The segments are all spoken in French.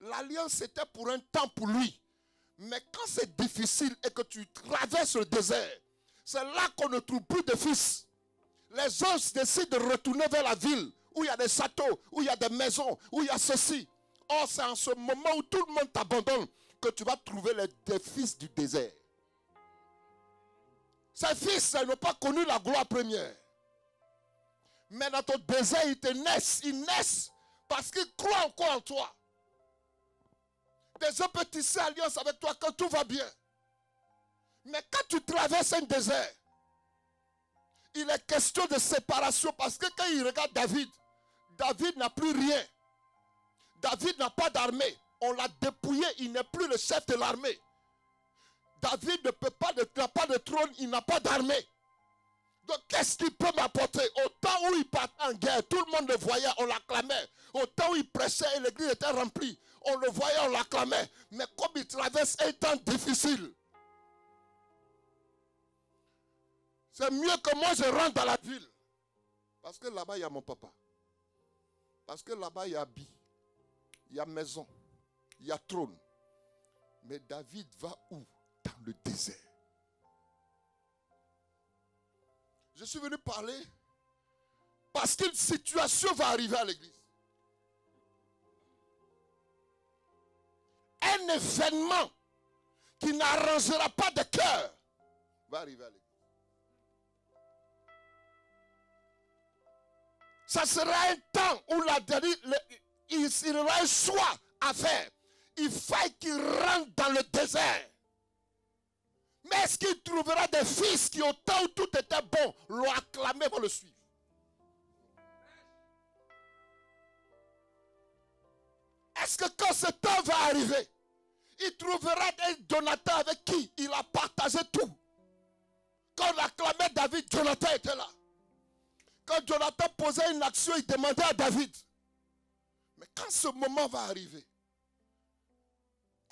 L'alliance était pour un temps pour lui. Mais quand c'est difficile et que tu traverses le désert, c'est là qu'on ne trouve plus de fils. Les gens décident de retourner vers la ville où il y a des châteaux, où il y a des maisons, où il y a ceci. Or, c'est en ce moment où tout le monde t'abandonne que tu vas trouver des fils du désert. Ces fils n'ont pas connu la gloire première. Mais dans ton désert, ils naissent parce qu'ils croient encore en toi. Des hommes peuvent tisser alliance avec toi quand tout va bien. Mais quand tu traverses un désert, il est question de séparation parce que quand il regarde David, David n'a plus rien. David n'a pas d'armée. On l'a dépouillé, il n'est plus le chef de l'armée. David n'a pas de trône, il n'a pas d'armée. Donc qu'est-ce qu'il peut m'apporter? Au temps où il partait en guerre, tout le monde le voyait, on l'acclamait. Au temps où il prêchait et l'église était remplie, on le voyait, on l'acclamait. Mais comme il traverse un temps difficile, c'est mieux que moi je rentre dans la ville. Parce que là-bas, il y a mon papa. Parce que là-bas, il y a habit. Il y a maison. Il y a trône. Mais David va où? Dans le désert. Je suis venu parler parce qu'une situation va arriver à l'église. Un événement qui n'arrangera pas de cœur va arriver à l'église. Ça sera un temps où il y aura un choix à faire. Il faut qu'il rentre dans le désert. Mais est-ce qu'il trouvera des fils qui, au temps où tout était bon, l'ont acclamé, vont le suivre? Est-ce que quand ce temps va arriver, il trouvera un Jonathan avec qui il a partagé tout? Quand on acclamait David, Jonathan était là. Quand Jonathan posait une action, il demandait à David. Mais quand ce moment va arriver,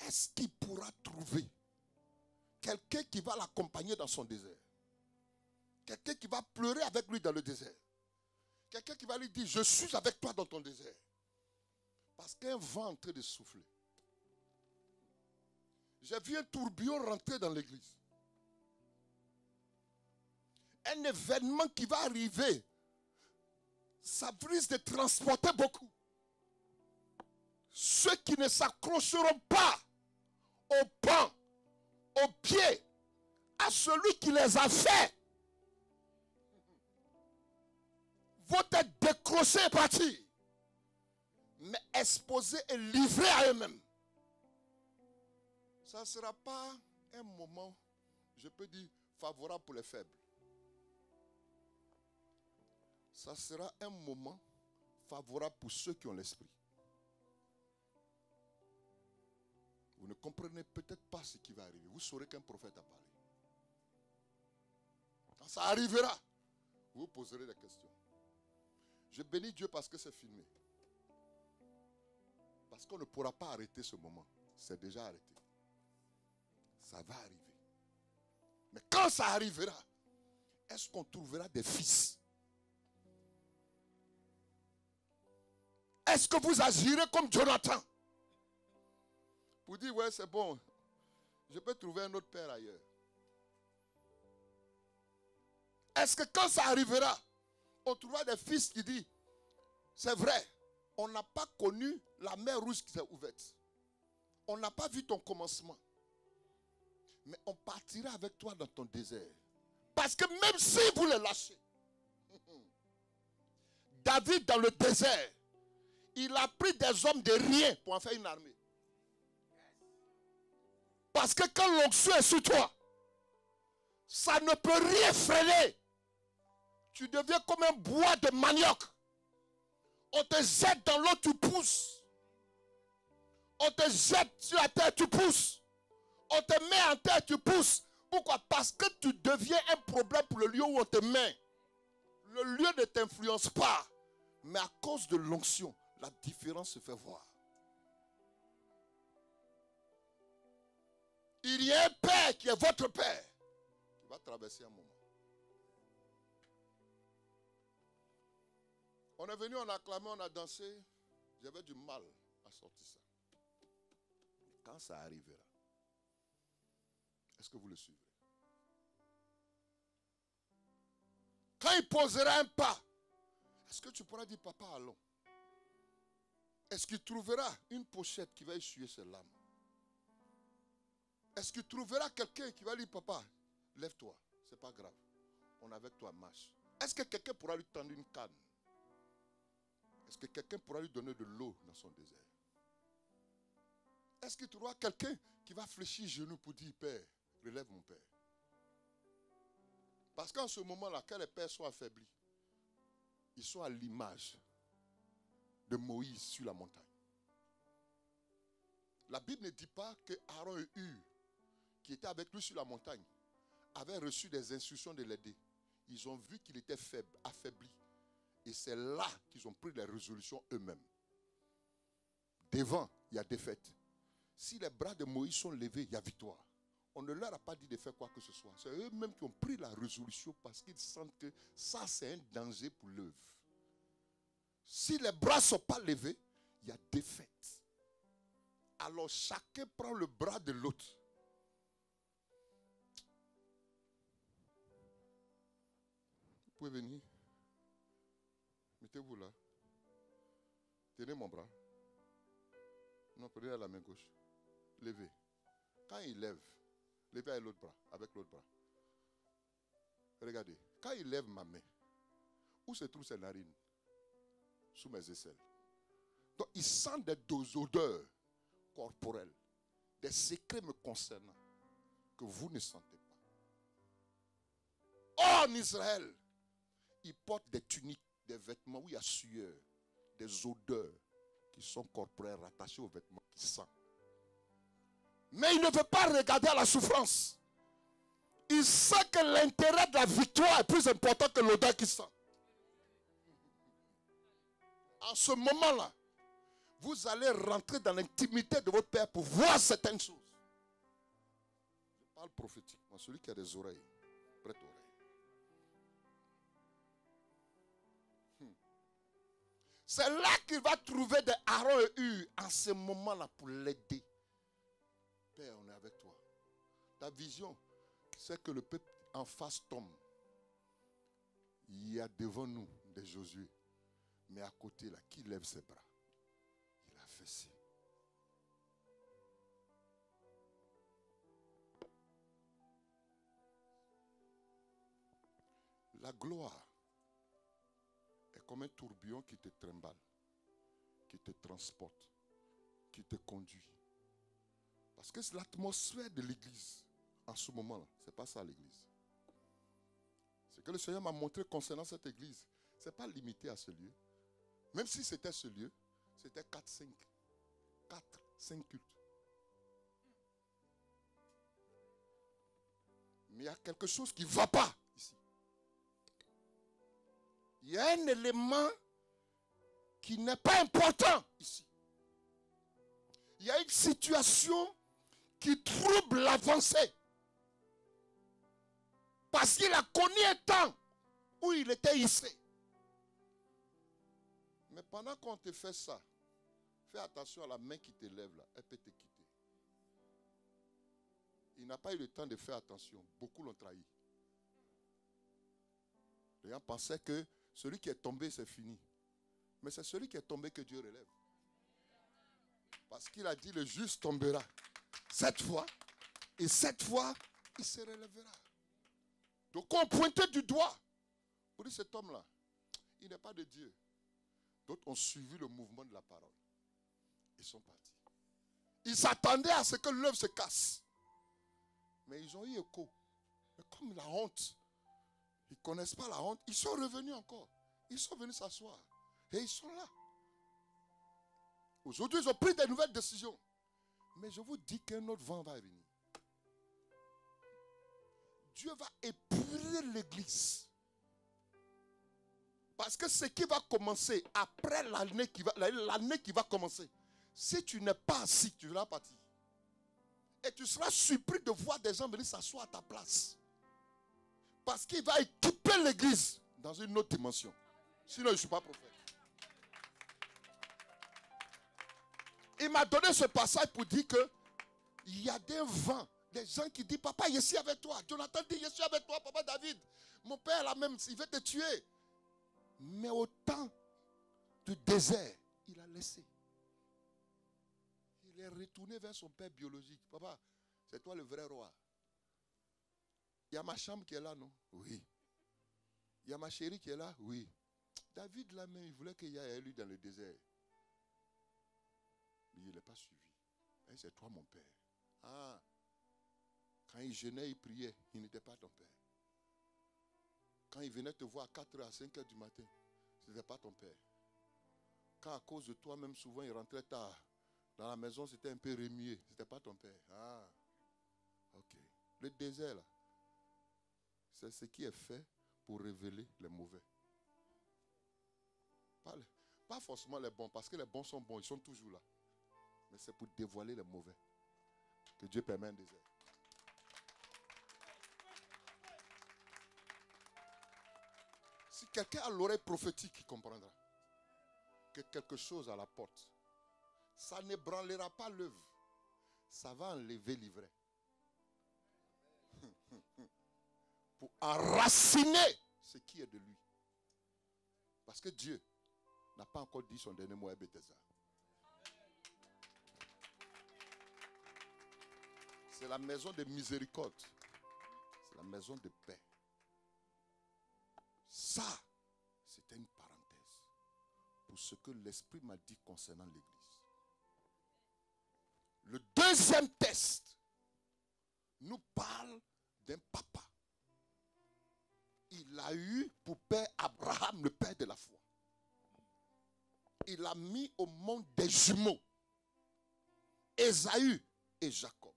est-ce qu'il pourra trouver quelqu'un qui va l'accompagner dans son désert? Quelqu'un qui va pleurer avec lui dans le désert? Quelqu'un qui va lui dire, je suis avec toi dans ton désert. Parce qu'un vent est en train de souffler. J'ai vu un tourbillon rentrer dans l'église. Un événement qui va arriver. Ça risque de transporter beaucoup. Ceux qui ne s'accrocheront pas au pan, au pied, à celui qui les a fait, vont être décrochés et partir. Mais exposés et livrés à eux-mêmes. Ça ne sera pas un moment, je peux dire, favorable pour les faibles. Ça sera un moment favorable pour ceux qui ont l'esprit. Vous ne comprenez peut-être pas ce qui va arriver. Vous saurez qu'un prophète a parlé. Quand ça arrivera, vous vous poserez des questions. Je bénis Dieu parce que c'est filmé. Parce qu'on ne pourra pas arrêter ce moment. C'est déjà arrêté. Ça va arriver. Mais quand ça arrivera, est-ce qu'on trouvera des fils? Est-ce que vous agirez comme Jonathan? Pour dire, ouais, c'est bon. Je peux trouver un autre père ailleurs. Est-ce que quand ça arrivera, on trouvera des fils qui disent, c'est vrai, on n'a pas connu la mer rouge qui s'est ouverte. On n'a pas vu ton commencement. Mais on partira avec toi dans ton désert. Parce que même si vous le lâchez, David dans le désert, il a pris des hommes de rien pour en faire une armée. Parce que quand l'onction est sur toi, ça ne peut rien freiner. Tu deviens comme un bois de manioc. On te jette dans l'eau, tu pousses. On te jette sur la terre, tu pousses. On te met en terre, tu pousses. Pourquoi? Parce que tu deviens un problème pour le lieu où on te met. Le lieu ne t'influence pas. Mais à cause de l'onction, la différence se fait voir. Il y a un père qui est votre père, qui va traverser un moment. On est venu, on a acclamé, on a dansé. J'avais du mal à sortir ça. quand ça arrivera, est-ce que vous le suivrez? Quand il posera un pas, est-ce que tu pourras dire, papa, allons? Est-ce qu'il trouvera une pochette qui va essuyer ses larmes? Est-ce qu'il trouvera quelqu'un qui va lui dire, papa, lève-toi, c'est pas grave, on est avec toi, marche. Est-ce que quelqu'un pourra lui tendre une canne? Est-ce que quelqu'un pourra lui donner de l'eau dans son désert? Est-ce qu'il trouvera quelqu'un qui va fléchir genoux pour dire, Père, relève mon Père? Parce qu'en ce moment-là, quand les pères sont affaiblis, ils sont à l'image de Moïse sur la montagne. La Bible ne dit pas que Aaron et Hur, qui étaient avec lui sur la montagne, avaient reçu des instructions de l'aider. Ils ont vu qu'il était faible, affaibli. Et c'est là qu'ils ont pris les résolutions eux-mêmes. Devant, il y a défaite. Si les bras de Moïse sont levés, il y a victoire. On ne leur a pas dit de faire quoi que ce soit. C'est eux-mêmes qui ont pris la résolution parce qu'ils sentent que ça, c'est un danger pour l'œuvre. Si les bras ne sont pas levés, il y a défaite. Alors chacun prend le bras de l'autre. Vous pouvez venir. Mettez-vous là. Tenez mon bras. Non, prenez la main gauche. Levez. Quand il lève, levez avec l'autre bras, avec l'autre bras. Regardez. Quand il lève ma main, où se trouvent ses narines? Sous mes aisselles. Donc il sent des odeurs corporelles, des secrets me concernant que vous ne sentez pas. En Israël, ils portent des tuniques, des vêtements où il y a sueur, des odeurs qui sont corporelles rattachées aux vêtements qui sentent. Mais il ne veut pas regarder à la souffrance. Il sait que l'intérêt de la victoire est plus important que l'odeur qu'il sent. En ce moment-là, vous allez rentrer dans l'intimité de votre Père pour voir certaines choses. Je parle prophétiquement, celui qui a des oreilles, prête oreille. C'est là qu'il va trouver des Aaron et Hur en ce moment-là pour l'aider. Père, on est avec toi. Ta vision, c'est que le peuple en face tombe. Il y a devant nous des Josué. Mais à côté, là, qui lève ses bras? Il a fessé. La gloire est comme un tourbillon qui te trimballe, qui te transporte, qui te conduit. Parce que c'est l'atmosphère de l'église. En ce moment-là, ce n'est pas ça l'église. Ce que le Seigneur m'a montré concernant cette église, ce n'est pas limité à ce lieu. Même si c'était ce lieu, c'était 4-5 cultes. Mais il y a quelque chose qui ne va pas ici. Il y a un élément qui n'est pas important ici. Il y a une situation qui trouble l'avancée. Parce qu'il a connu un temps où il était hissé. Mais pendant qu'on te fait ça, fais attention à la main qui te lève là, elle peut te quitter. Il n'a pas eu le temps de faire attention. Beaucoup l'ont trahi. Les gens pensaient que celui qui est tombé, c'est fini. Mais c'est celui qui est tombé que Dieu relève. Parce qu'il a dit, le juste tombera 7 fois. Et 7 fois, il se relèvera. Donc on pointait du doigt. Pour dire, cet homme-là, il n'est pas de Dieu. D'autres ont suivi le mouvement de la parole. Ils sont partis. Ils s'attendaient à ce que l'œuvre se casse. Mais ils ont eu écho. Mais comme la honte, ils ne connaissent pas la honte, ils sont revenus encore. Ils sont venus s'asseoir. Et ils sont là. Aujourd'hui, ils ont pris de nouvelles décisions. Mais je vous dis qu'un autre vent va venir. Dieu va épurer l'église. Parce que ce qui va commencer après l'année qui va commencer, si tu n'es pas assis, tu vas partir. Et tu seras surpris de voir des gens venir s'asseoir à ta place. Parce qu'il va équiper l'église dans une autre dimension. Sinon, je ne suis pas prophète. Il m'a donné ce passage pour dire que Il y a des vents, des gens qui disent, papa, je suis avec toi. Jonathan dit, je suis avec toi, papa David. Mon père là même, il veut te tuer. Mais au temps du désert, il a laissé. Il est retourné vers son père biologique. Papa, c'est toi le vrai roi. Il y a ma chambre qui est là, non? Oui. Il y a ma chérie qui est là? Oui. David là même, il voulait qu'il y ait lui dans le désert. Mais il n'est pas suivi. C'est toi mon père. Ah. Quand il jeûnait, il priait, il n'était pas ton père. Quand il venait te voir à 4h, à 5h du matin, ce n'était pas ton père. Quand à cause de toi, même souvent, il rentrait tard. Dans la maison, c'était un peu remué. Ce n'était pas ton père. Ah, ok. Le désert, là, c'est ce qui est fait pour révéler les mauvais. Pas forcément les bons, parce que les bons sont bons, ils sont toujours là. Mais c'est pour dévoiler les mauvais que Dieu permet un désert. Si quelqu'un a l'oreille prophétique, il comprendra que quelque chose à la porte, ça n'ébranlera pas l'œuvre, ça va enlever l'ivraie. Pour enraciner ce qui est de lui. Parce que Dieu n'a pas encore dit son dernier mot à Bethesda. C'est la maison de miséricorde. C'est la maison de paix. Ça, c'était une parenthèse pour ce que l'Esprit m'a dit concernant l'Église. Le deuxième test nous parle d'un papa. Il a eu pour père Abraham, le père de la foi. Il a mis au monde des jumeaux, Ésaü et Jacob.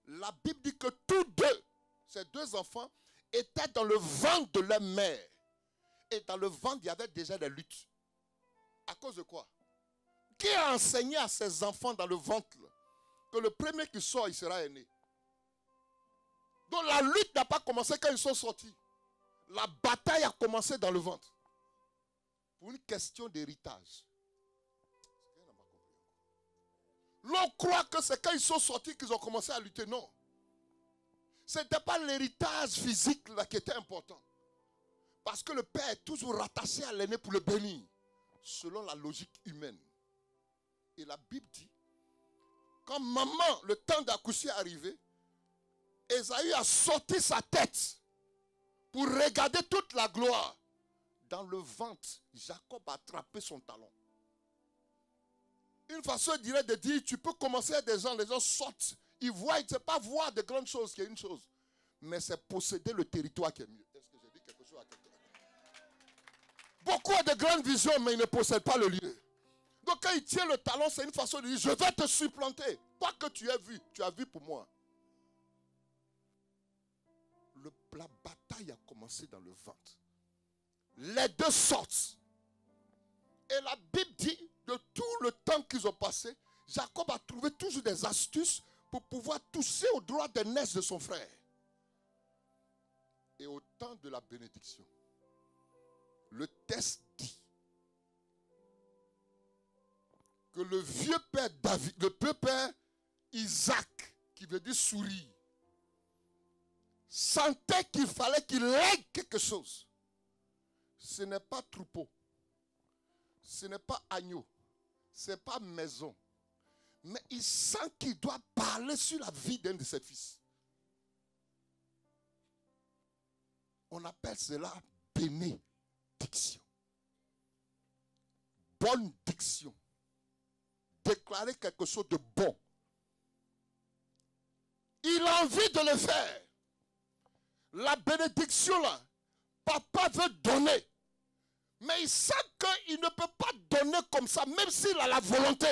La Bible dit que tous deux, ces deux enfants, étaient dans le ventre de leur mère. Et dans le ventre, il y avait déjà des luttes. À cause de quoi? Qui a enseigné à ses enfants dans le ventre que le premier qui sort, il sera aîné? Donc la lutte n'a pas commencé quand ils sont sortis. La bataille a commencé dans le ventre. Pour une question d'héritage. L'on croit que c'est quand ils sont sortis qu'ils ont commencé à lutter. Non. Ce n'était pas l'héritage physique là qui était important. Parce que le père est toujours rattaché à l'aîné pour le bénir. Selon la logique humaine. Et la Bible dit, quand maman, le temps d'accoucher est arrivé, Ésaü a sorti sa tête pour regarder toute la gloire. Dans le ventre, Jacob a attrapé son talon. Une façon dirait de dire, tu peux commencer à des gens, les gens sortent. Ils voient, ce n'est pas voir de grandes choses qui est une chose. Mais c'est posséder le territoire qui est mieux. Est-ce que j'ai dit quelque chose à quelqu'un? Beaucoup ont de grandes visions, mais ils ne possèdent pas le lieu. Donc quand il tient le talon, c'est une façon de dire, je vais te supplanter. Toi que tu as vu pour moi. La bataille a commencé dans le ventre. Les deux sortent. Et la Bible dit, de tout le temps qu'ils ont passé, Jacob a trouvé toujours des astuces pour pouvoir toucher au droit d'aînesse de son frère. Et au temps de la bénédiction, le texte dit que le vieux père David, le vieux père Isaac, qui veut dire souris, sentait qu'il fallait qu'il lègue quelque chose. Ce n'est pas troupeau, ce n'est pas agneau, ce n'est pas maison. Mais il sent qu'il doit parler sur la vie d'un de ses fils. On appelle cela bénédiction. Bonne diction. Déclarer quelque chose de bon. Il a envie de le faire. La bénédiction là, papa veut donner. Mais il sent qu'il ne peut pas donner comme ça, même s'il a la volonté.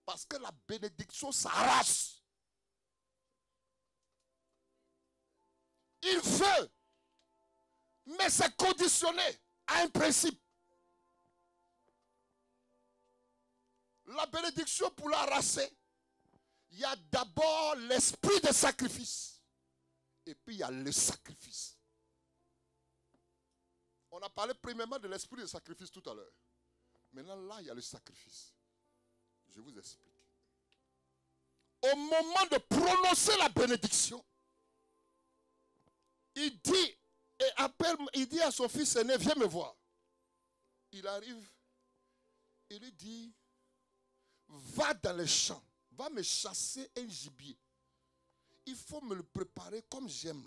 Parce que la bénédiction s'arrache. Il veut. Mais c'est conditionné à un principe. La bénédiction pour l'arracher, il y a d'abord l'esprit de sacrifice. Et puis il y a le sacrifice. On a parlé premièrement de l'esprit de sacrifice tout à l'heure. Maintenant là, il y a le sacrifice. Je vous explique. Au moment de prononcer la bénédiction, il dit, il dit à son fils aîné, viens me voir. Il arrive, il lui dit, va dans les champs, va me chasser un gibier. Il faut me le préparer comme j'aime.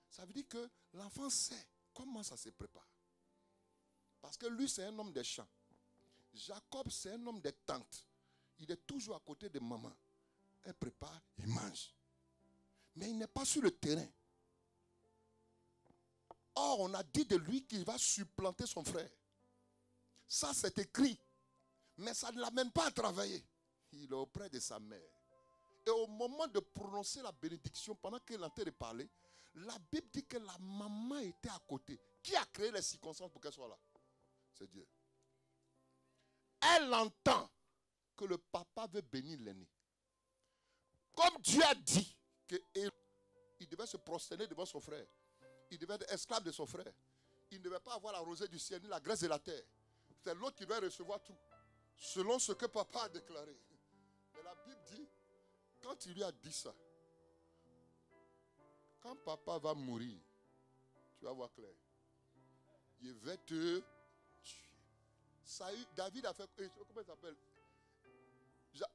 Ça veut dire que l'enfant sait comment ça se prépare. Parce que lui, c'est un homme des champs. Jacob, c'est un homme des tentes. Il est toujours à côté de maman. Elle prépare, il mange. Mais il n'est pas sur le terrain. Or, on a dit de lui qu'il va supplanter son frère. Ça, c'est écrit. Mais ça ne l'amène pas à travailler. Il est auprès de sa mère. Et au moment de prononcer la bénédiction, pendant qu'il est en train de parler, la Bible dit que la maman était à côté. Qui a créé les circonstances pour qu'elle soit là? C'est Dieu. Elle entend que le papa veut bénir l'aîné. Comme Dieu a dit qu'il devait se prosterner devant son frère. Il devait être esclave de son frère. Il ne devait pas avoir la rosée du ciel ni la graisse de la terre. C'est l'autre qui doit recevoir tout. Selon ce que papa a déclaré. Mais la Bible dit, quand il lui a dit ça, quand papa va mourir, tu vas voir clair. Il va te tuer. David a fait, comment il s'appelle?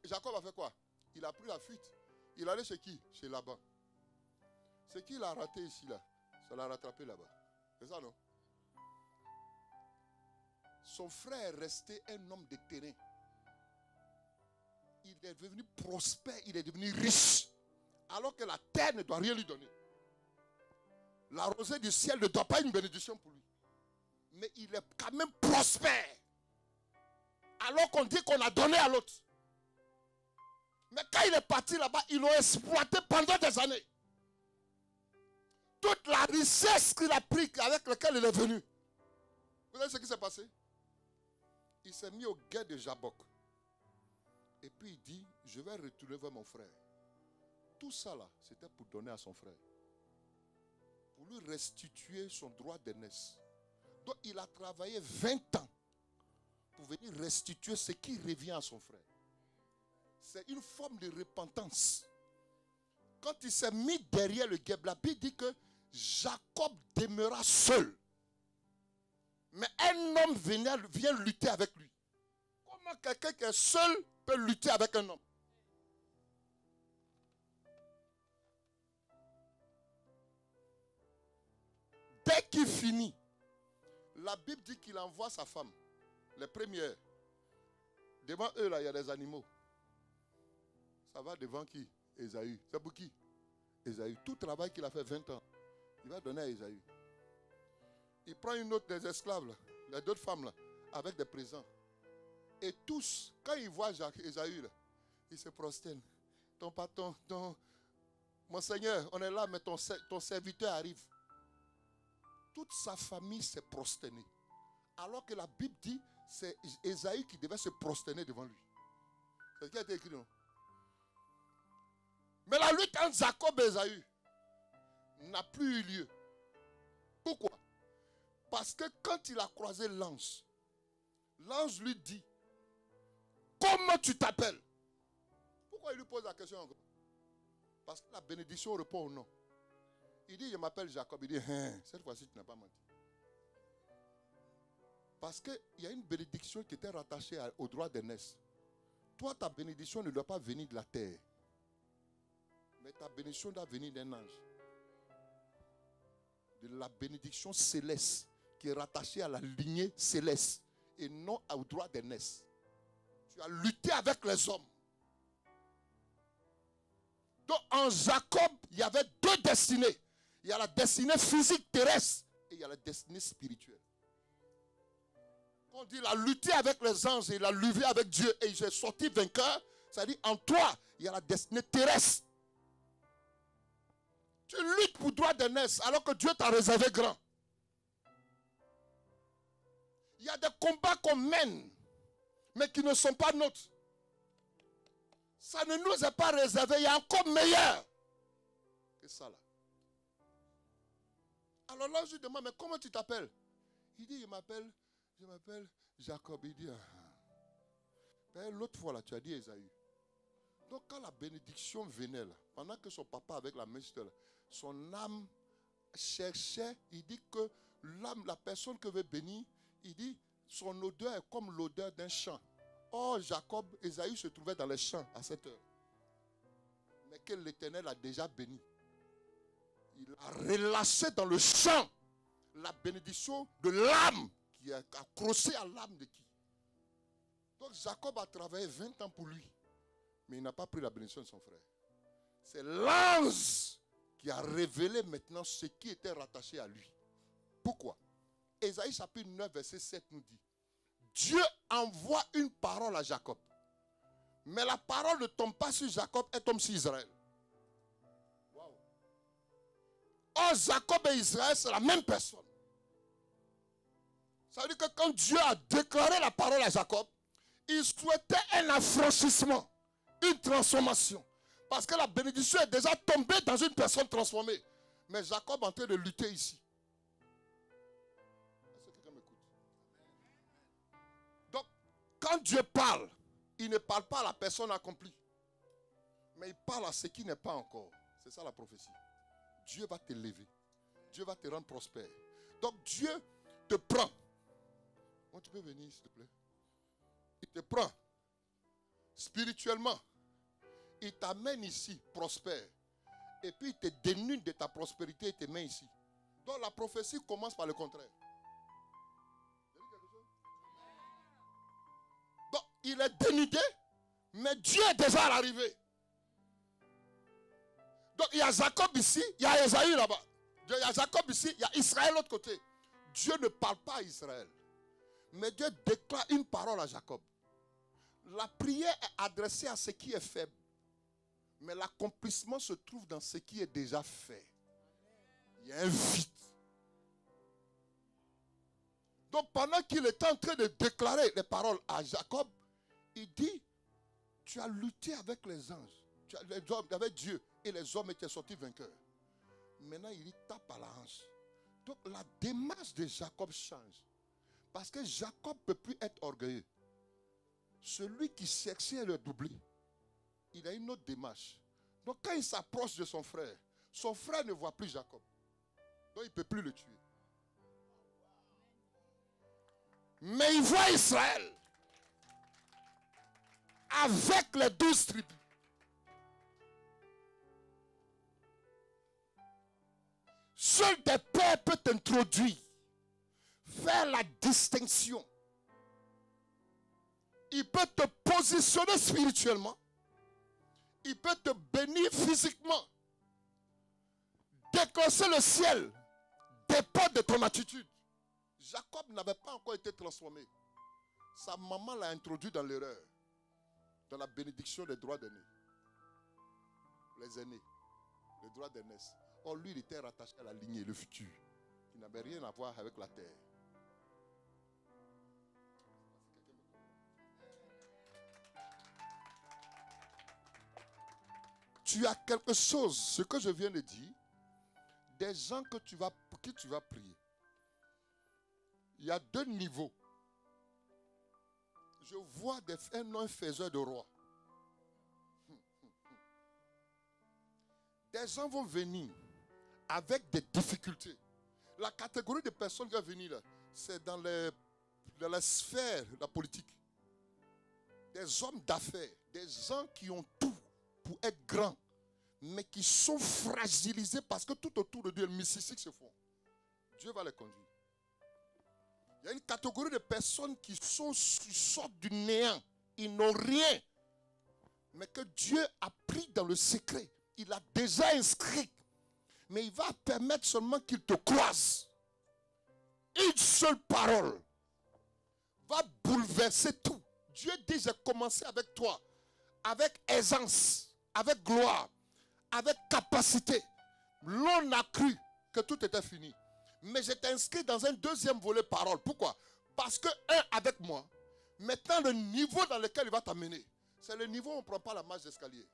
Jacob a fait quoi? Il a pris la fuite. Il allait chez qui? Chez Laban. C'est qui l'a raté ici là? Ça l'a rattrapé là-bas. C'est ça non? Son frère est resté un homme de terrain. Il est devenu prospère, il est devenu riche. Alors que la terre ne doit rien lui donner. La rosée du ciel ne doit pas une bénédiction pour lui. Mais il est quand même prospère. Alors qu'on dit qu'on a donné à l'autre. Mais quand il est parti là-bas, ils l'ont exploité pendant des années. Toute la richesse qu'il a pris, avec laquelle il est venu. Vous savez ce qui s'est passé? Il s'est mis au guet de Jabok. Et puis il dit, je vais retourner vers mon frère. Tout ça là, c'était pour donner à son frère. Pour lui restituer son droit d'aînesse. Donc il a travaillé 20 ans pour venir restituer ce qui revient à son frère. C'est une forme de repentance. Quand il s'est mis derrière le guet, la Bible dit que Jacob demeura seul. Mais un homme vient lutter avec lui. Comment quelqu'un qui est seul peut lutter avec un homme? Dès qu'il finit, la Bible dit qu'il envoie sa femme, les premières. Devant eux, là, il y a des animaux. Ça va devant qui? Ésaü. C'est pour qui? Ésaü. Tout travail qu'il a fait 20 ans, il va donner à Ésaü. Il prend une autre des esclaves, là, les deux femmes, là, avec des présents. Et tous, quand ils voient Ésaü, là, ils se prosternent. Ton patron, mon Seigneur, on est là, mais ton serviteur arrive. Toute sa famille s'est prosternée. Alors que la Bible dit, c'est Ésaü qui devait se prosterner devant lui. C'est ce qui a été écrit, non? Mais la lutte entre Jacob et Ésaü n'a plus eu lieu. Pourquoi? Parce que quand il a croisé l'ange lui dit, comment tu t'appelles? Pourquoi il lui pose la question encore? Parce que la bénédiction répond au nom. Il dit, je m'appelle Jacob. Il dit, cette fois-ci, tu n'as pas menti. Parce qu'il y a une bénédiction qui était rattachée au droit d'aînesse. Toi, ta bénédiction ne doit pas venir de la terre. Mais ta bénédiction doit venir d'un ange. De la bénédiction céleste qui est rattachée à la lignée céleste et non au droit d'aînesse. Tu as lutté avec les hommes. Donc en Jacob, il y avait deux destinées. Il y a la destinée physique terrestre et il y a la destinée spirituelle. Quand on dit il a lutté avec les anges et il a lutté avec Dieu et il est sorti vainqueur, ça dit en toi, il y a la destinée terrestre. Tu luttes pour droit d'aînesse alors que Dieu t'a réservé grand. Il y a des combats qu'on mène, mais qui ne sont pas nôtres. Ça ne nous est pas réservé, il y a encore meilleur que ça là. Alors là, je lui demande, mais comment tu t'appelles? Il dit, je m'appelle Jacob. Il dit, l'autre fois là, tu as dit Ésaü. Donc quand la bénédiction venait là, pendant que son papa avec la main sur là, son âme cherchait, il dit que l'âme, la personne que veut bénir, il dit son odeur est comme l'odeur d'un champ. Or Jacob, Ésaü se trouvait dans les champs à cette heure. Mais que l'Éternel a déjà béni. Il a relâché dans le champ la bénédiction de l'âme qui est accrochée à l'âme de qui? Donc Jacob a travaillé 20 ans pour lui. Mais il n'a pas pris la bénédiction de son frère. C'est l'ange qui a révélé maintenant ce qui était rattaché à lui. Pourquoi? Ésaïe chapitre 9 verset 7 nous dit, Dieu envoie une parole à Jacob. Mais la parole ne tombe pas sur Jacob, elle tombe sur Israël. Wow. Or Jacob et Israël c'est la même personne. Ça veut dire que quand Dieu a déclaré la parole à Jacob, il souhaitait un affranchissement, une transformation. Parce que la bénédiction est déjà tombée dans une personne transformée. Mais Jacob est en train de lutter ici. Est-ce que quelqu'un m'écoute? Donc, quand Dieu parle, il ne parle pas à la personne accomplie. Mais il parle à ce qui n'est pas encore. C'est ça la prophétie. Dieu va t'élever. Dieu va te rendre prospère. Donc Dieu te prend. Bon, tu peux venir s'il te plaît. Il te prend spirituellement. Il t'amène ici, prospère. Et puis il te dénude de ta prospérité et te met ici. Donc la prophétie commence par le contraire. Donc il est dénudé, mais Dieu est déjà à l'arrivée. Donc il y a Jacob ici, il y a Ésaü là-bas. Il y a Jacob ici, il y a Israël de l'autre côté. Dieu ne parle pas à Israël. Mais Dieu déclare une parole à Jacob. La prière est adressée à ce qui est faible. Mais l'accomplissement se trouve dans ce qui est déjà fait. Il y a un vide. Donc pendant qu'il est en train de déclarer les paroles à Jacob, il dit, tu as lutté avec les anges, les hommes, avec Dieu, et les hommes étaient sortis vainqueurs. Maintenant il tape à la hanche. Donc la démarche de Jacob change. Parce que Jacob ne peut plus être orgueilleux. Celui qui cherchait à le doubler, il a une autre démarche. Donc quand il s'approche de son frère ne voit plus Jacob. Donc il ne peut plus le tuer. Mais il voit Israël avec les 12 tribus. Seul des pères peut t'introduire, faire la distinction. Il peut te positionner spirituellement. Il peut te bénir physiquement. Déclencher le ciel dépend de ton attitude. Jacob n'avait pas encore été transformé. Sa maman l'a introduit dans l'erreur. Dans la bénédiction des droits d'aînés. Les aînés. Les droits d'aînesse. Or lui, il était rattaché à la lignée, le futur. Il n'avait rien à voir avec la terre. Tu as quelque chose, ce que je viens de dire, des gens pour qui tu vas prier. Il y a 2 niveaux. Je vois un faiseur de roi. Des gens vont venir avec des difficultés. La catégorie de personnes qui vont venir là, c'est dans la sphère de la politique. Des hommes d'affaires, des gens qui ont tout pour être grands, mais qui sont fragilisés parce que tout autour de Dieu, les mystiques se font. Dieu va les conduire. Il y a une catégorie de personnes qui sortent du néant. Ils n'ont rien. Mais que Dieu a pris dans le secret. Il a déjà inscrit. Mais il va permettre seulement qu'il te croise. Une seule parole va bouleverser tout. Dieu dit, j'ai commencé avec toi. Avec aisance, avec gloire, avec capacité. L'on a cru que tout était fini. Mais je t'ai inscrit dans un deuxième volet parole. Pourquoi? Parce que avec moi, maintenant le niveau dans lequel il va t'amener, c'est le niveau où on ne prend pas la marche d'escalier.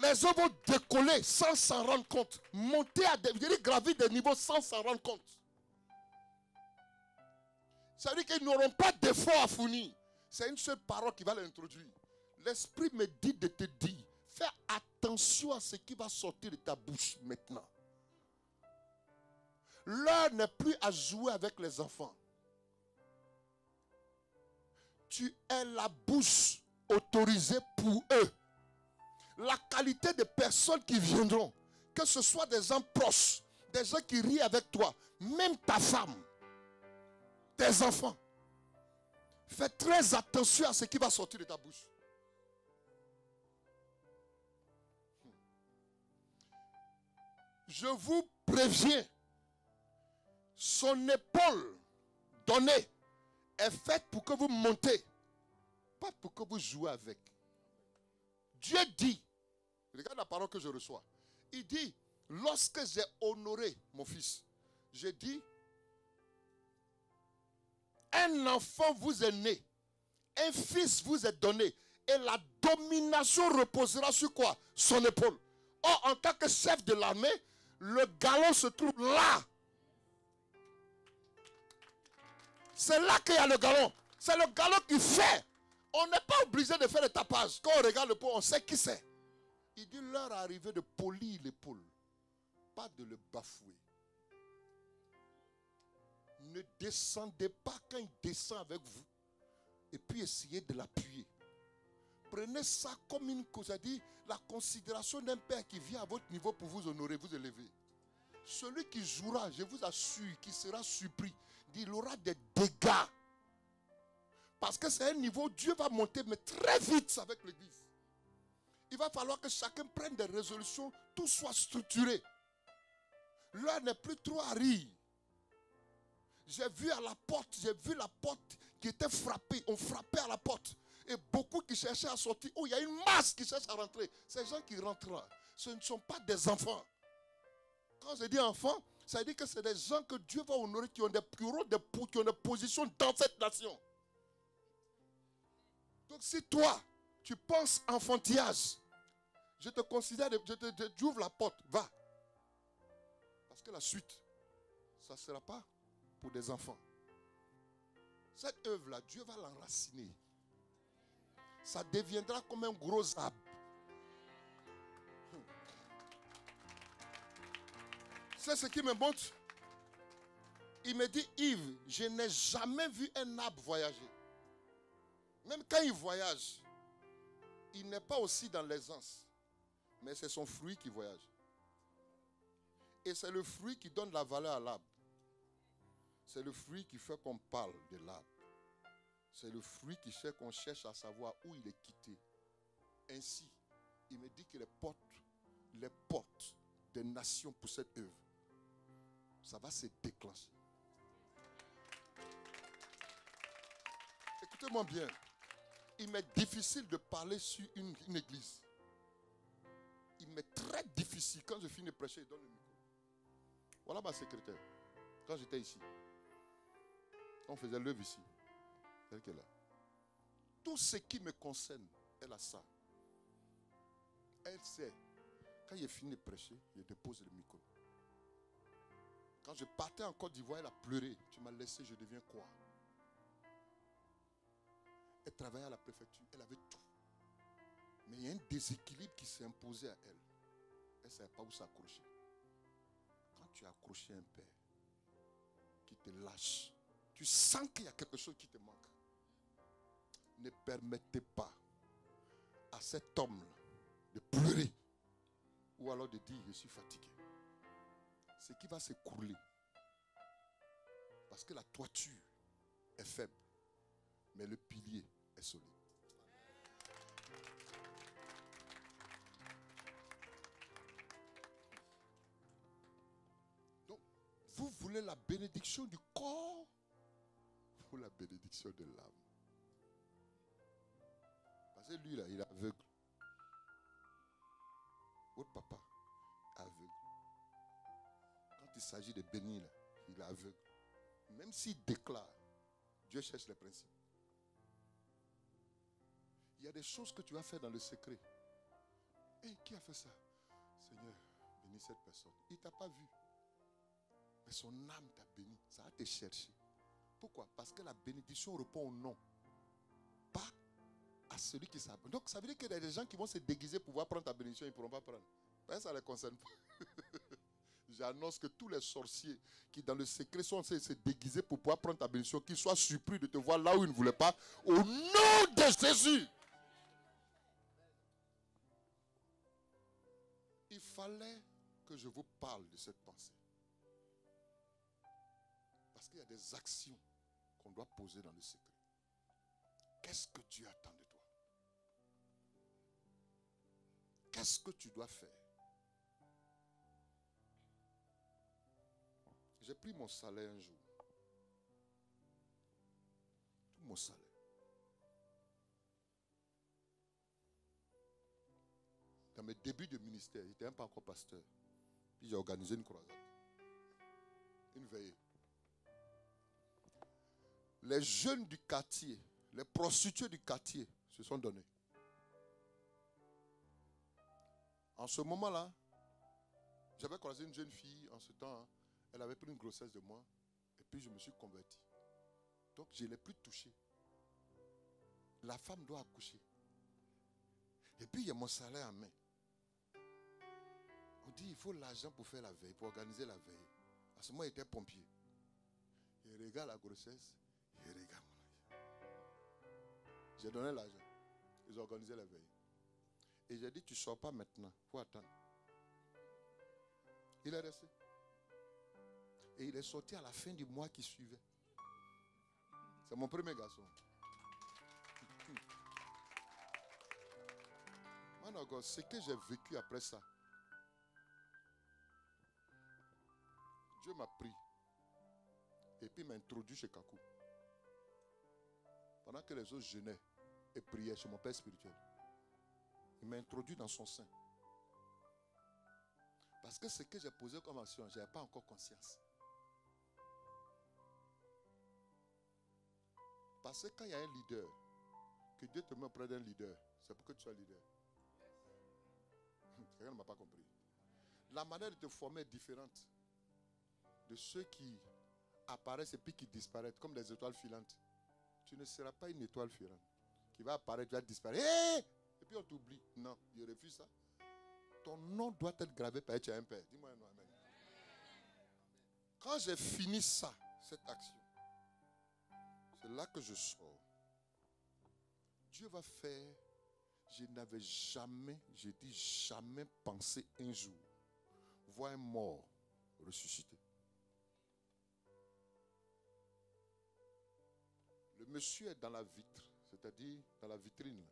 Les hommes vont décoller sans s'en rendre compte. Monter gravir des niveaux sans s'en rendre compte. Ça veut dire qu'ils n'auront pas d'effort à fournir. C'est une seule parole qui va l'introduire. L'Esprit me dit de te dire, fais attention à ce qui va sortir de ta bouche maintenant. L'heure n'est plus à jouer avec les enfants. Tu es la bouche autorisée pour eux. La qualité des personnes qui viendront, que ce soit des gens proches, des gens qui rient avec toi, même ta femme, tes enfants. Fais très attention à ce qui va sortir de ta bouche. Je vous préviens, son épaule donnée est faite pour que vous montez, pas pour que vous jouez avec. Dieu dit, regarde la parole que je reçois. Il dit, lorsque j'ai honoré mon fils, j'ai dit, un enfant vous est né, un fils vous est donné, et la domination reposera sur quoi? Son épaule. Or, en tant que chef de l'armée, le galon se trouve là. C'est là qu'il y a le galon. C'est le galon qui fait. On n'est pas obligé de faire le tapage. Quand on regarde le pot, on sait qui c'est. Il dit l'heure est arrivée de polir l'épaule, pas de le bafouer. Ne descendez pas quand il descend avec vous et puis essayez de l'appuyer. Prenez ça comme une cause, dit la considération d'un père qui vient à votre niveau pour vous honorer, vous élever. Celui qui jouera, je vous assure, qui sera surpris, il aura des dégâts. Parce que c'est un niveau, Dieu va monter, mais très vite avec l'église. Il va falloir que chacun prenne des résolutions, tout soit structuré. L'heure n'est plus trop à rire. J'ai vu à la porte, j'ai vu la porte qui était frappée. On frappait à la porte. Et beaucoup qui cherchaient à sortir. Oh, il y a une masse qui cherche à rentrer. Ces gens qui rentrent là, ce ne sont pas des enfants. Quand je dis enfants, ça veut dire que c'est des gens que Dieu va honorer qui ont des positions dans cette nation. Donc si toi, tu penses enfantillage, je te considère, j'ouvre la porte, va. Parce que la suite, ça ne sera pas pour des enfants. Cette œuvre-là, Dieu va l'enraciner. Ça deviendra comme un gros arbre. C'est ce qui me montre. Il me dit, Yves, je n'ai jamais vu un arbre voyager. Même quand il voyage, il n'est pas aussi dans l'aisance. Mais c'est son fruit qui voyage. Et c'est le fruit qui donne la valeur à l'arbre. C'est le fruit qui fait qu'on parle de l'arbre. C'est le fruit qui fait qu'on cherche à savoir où il est quitté. Ainsi, il me dit que les portes des nations pour cette œuvre, ça va se déclencher. Écoutez-moi bien. Il m'est difficile de parler sur une église. Il m'est très difficile. Quand je finis de prêcher, il donne le micro. Voilà ma secrétaire. Quand j'étais ici, on faisait l'œuvre ici. Elle qui est là. Tout ce qui me concerne, elle a ça. Elle sait. Quand il est fini de prêcher, il dépose le micro. Quand je partais en Côte d'Ivoire, elle a pleuré. Tu m'as laissé, je deviens quoi? Elle travaillait à la préfecture, elle avait tout. Mais il y a un déséquilibre qui s'est imposé à elle. Elle ne savait pas où s'accrocher. Quand tu as accroché un père qui te lâche, tu sens qu'il y a quelque chose qui te manque. Ne permettez pas à cet homme-là de pleurer ou alors de dire je suis fatigué. Ce qui va s'écrouler parce que la toiture est faible, mais le pilier est solide. Donc, vous voulez la bénédiction du corps ou la bénédiction de l'âme? Parce que lui, là, il est aveugle. Votre papa est aveugle. Quand il s'agit de bénir, là, il est aveugle. Même s'il déclare, Dieu cherche les principes. Il y a des choses que tu vas faire dans le secret. Et qui a fait ça? Seigneur, bénis cette personne. Il ne t'a pas vu. Mais son âme t'a béni. Ça va te chercher. Pourquoi? Parce que la bénédiction répond au nom. à celui qui s'abonne. Donc ça veut dire qu'il y a des gens qui vont se déguiser pour pouvoir prendre ta bénédiction, ils ne pourront pas prendre. Ben, ça ne les concerne pas. J'annonce que tous les sorciers qui dans le secret sont censés se déguiser pour pouvoir prendre ta bénédiction, qu'ils soient surpris de te voir là où ils ne voulaient pas, au nom de Jésus. Il fallait que je vous parle de cette pensée. Parce qu'il y a des actions qu'on doit poser dans le secret. Qu'est-ce que Dieu attend de toi? Qu'est-ce que tu dois faire? J'ai pris mon salaire un jour. Tout mon salaire. Dans mes débuts de ministère, j'étais même pas encore pasteur. Puis j'ai organisé une croisade. Une veillée. Les jeunes du quartier, les prostituées du quartier se sont donnés. En ce moment-là, j'avais croisé une jeune fille en ce temps. Elle avait pris une grossesse de moi. Et puis je me suis converti. Donc je ne l'ai plus touchée. La femme doit accoucher. Et puis il y a mon salaire en main. On dit il faut l'argent pour faire la veille, pour organiser la veille. À ce moment, il était pompier. Il regarde la grossesse. Il regarde mon argent. J'ai donné l'argent. Ils ont organisé la veille. Et j'ai dit tu ne sors pas maintenant. Il faut attendre. Il est resté. Et il est sorti à la fin du mois qui suivait. C'est mon premier garçon. Maintenant, ce que j'ai vécu après ça, Dieu m'a pris et puis m'a introduit chez Kakou. Pendant que les autres jeûnaient et priaient chez mon père spirituel, il m'a introduit dans son sein. Parce que ce que j'ai posé comme action, je n'avais pas encore conscience. Parce que quand il y a un leader, que Dieu te met auprès d'un leader, c'est pour que tu sois leader. Quelqu'un ne m'a pas compris. La manière de te former est différente de ceux qui apparaissent et puis qui disparaissent, comme des étoiles filantes. Tu ne seras pas une étoile filante qui va apparaître, tu vas disparaître. Hey! Et puis on t'oublie. Non, je refuse ça. Ton nom doit être gravé par un père. Dis-moi un nom, amen. Quand j'ai fini ça, cette action, c'est là que je sors. Dieu va faire. Je n'avais jamais, je dis jamais pensé un jour voir un mort ressusciter. Le monsieur est dans la vitre, c'est-à-dire dans la vitrine, là,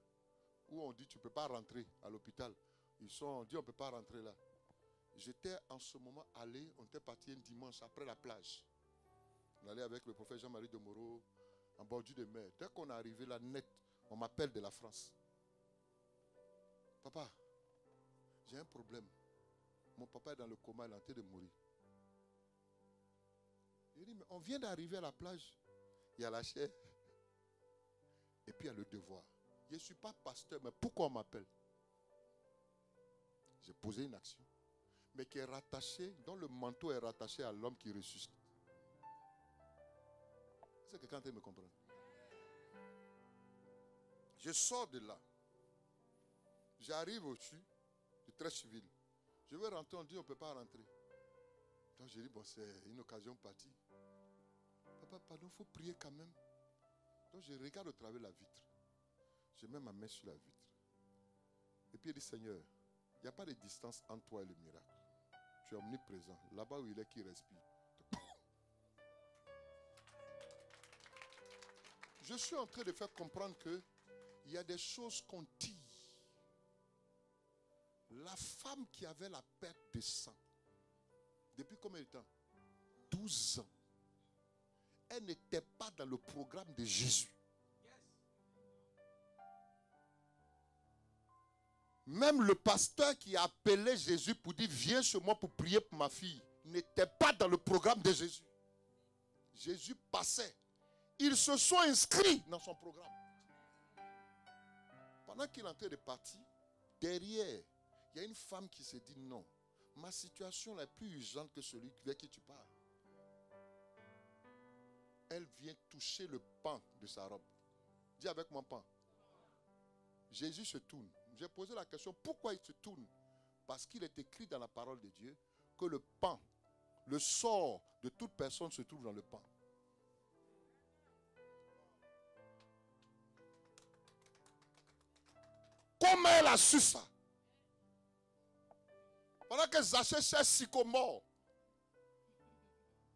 où on dit tu ne peux pas rentrer à l'hôpital. On dit on ne peut pas rentrer là. J'étais en ce moment allé, on était parti un dimanche après la plage. On allait avec le prophète Jean-Marie de Moreau en bordure de mer. Dès qu'on est arrivé là, net, on m'appelle de la France. Papa, j'ai un problème. Mon papa est dans le coma, il est en train de mourir. Il dit, mais on vient d'arriver à la plage. Il y a la chair. Et puis il y a le devoir. Je ne suis pas pasteur, mais pourquoi on m'appelle? J'ai posé une action. Mais qui est rattachée, dont le manteau est rattaché à l'homme qui ressuscite. C'est que quelqu'un peut me comprendre. Je sors de là. J'arrive au-dessus du très civil. Je veux rentrer, on dit on ne peut pas rentrer. Donc j'ai dit, bon, c'est une occasion partie. Papa, pardon, il faut prier quand même. Donc je regarde au travers de la vitre. Je mets ma main sur la vitre. Et puis il dit, Seigneur, il n'y a pas de distance entre toi et le miracle. Tu es omniprésent. Là-bas où il est, qui respire. Je suis en train de faire comprendre que il y a des choses qu'on dit. La femme qui avait la perte de sang, depuis combien de temps? 12 ans. Elle n'était pas dans le programme de Jésus. Même le pasteur qui a appelé Jésus pour dire viens chez moi pour prier pour ma fille n'était pas dans le programme de Jésus. Jésus passait. Ils se sont inscrits dans son programme. Pendant qu'il est en train de partir, derrière, il y a une femme qui s'est dit non, ma situation est plus urgente que celui avec qui tu parles. Elle vient toucher le pan de sa robe. Dis avec moi pan. Jésus se tourne. J'ai posé la question, pourquoi il se tourne? Parce qu'il est écrit dans la parole de Dieu que le pain, le sort de toute personne se trouve dans le pain. Comment elle a su ça? Pendant que Zachée cherche sycomore,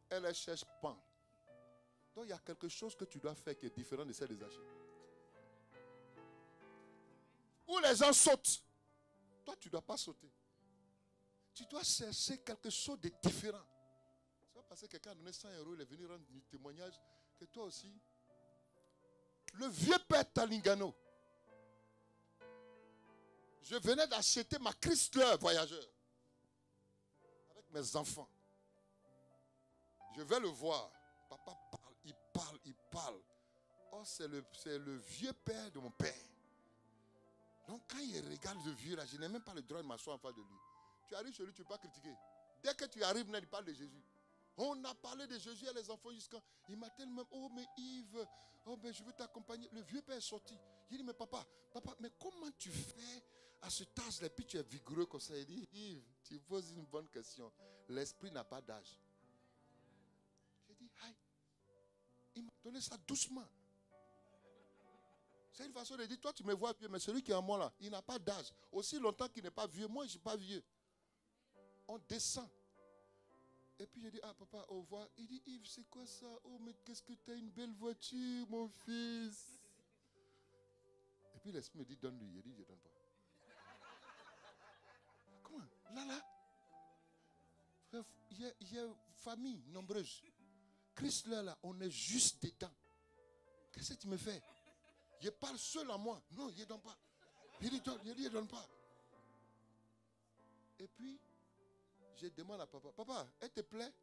elle cherche pain. Donc il y a quelque chose que tu dois faire qui est différent de celle de Zachée. Où les gens sautent, toi tu ne dois pas sauter. Tu dois chercher quelque chose de différent. C'est pas parce que quelqu'un a donné 100 €, il est venu rendre un témoignage que toi aussi. Le vieux père Talingano. Je venais d'acheter ma Chrysler Voyageur avec mes enfants. Je vais le voir. Papa parle, il parle, il parle. Oh, c'est le vieux père de mon père. Donc quand il regarde le vieux là, je n'ai même pas le droit de m'asseoir en face de lui. Tu arrives chez lui, tu ne peux pas critiquer. Dès que tu arrives, il parle de Jésus. On a parlé de Jésus à les enfants jusqu'à... Il m'a tellement... Oh, mais Yves, oh, mais je veux t'accompagner. Le vieux père est sorti. Il dit, mais papa, mais comment tu fais à ce âge-là, puis tu es vigoureux comme ça? Il dit, Yves, tu poses une bonne question. L'esprit n'a pas d'âge. J'ai dit, aïe. Il m'a donné ça doucement. C'est une façon de dire, toi tu me vois vieux, mais celui qui est en moi là, il n'a pas d'âge. Aussi longtemps qu'il n'est pas vieux, moi je ne suis pas vieux. On descend. Et puis je dis, ah papa, au revoir. Il dit, Yves, c'est quoi ça? Oh, mais qu'est-ce que tu as une belle voiture, mon fils. Et puis l'esprit me dit, donne-lui. Il dit, je ne donne pas. Comment? Là, il y a une famille nombreuse. Christ là, on est juste dedans. Qu'est-ce que tu me fais? Je parle seul à moi. Non, il ne donne pas. Il dit, il ne donne pas. Et puis, je demande à papa, papa, elle te plaît?